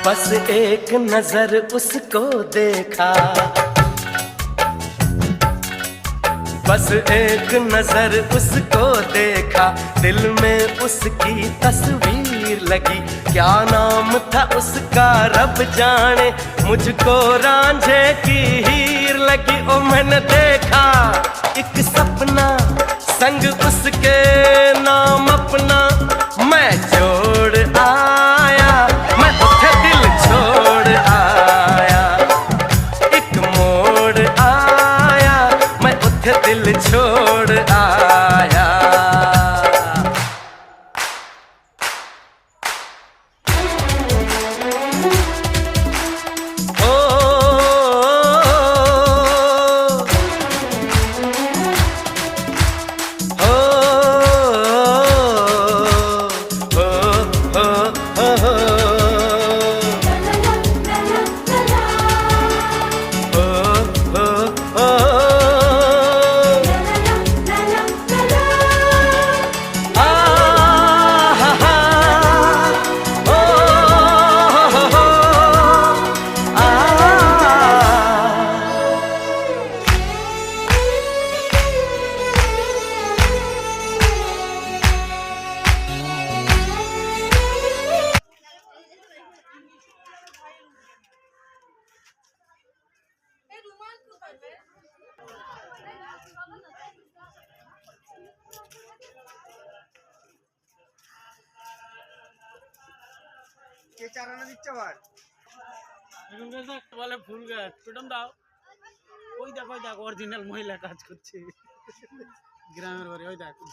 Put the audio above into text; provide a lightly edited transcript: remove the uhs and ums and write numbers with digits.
बस एक नजर उसको देखा, बस एक नजर उसको देखा, दिल में उसकी तस्वीर लगी। क्या नाम था उसका रब जाने, मुझको रांझे की हीर लगी। ओ मैंने देखा एक सपना, संग उसके नाम अपना मैं जोड़ आया, मैं उठे दिल छोड़ आया। एक मोड़ आया, मैं उठे दिल छोड़ आया। কে চারানা দিচ্ছে আবার? বলে ফুল গাছ টোটাম দাও। ওই দেখো অরিজিনাল মহিলা কাজ করছে গ্রামের বাড়ি, ওই দেখো।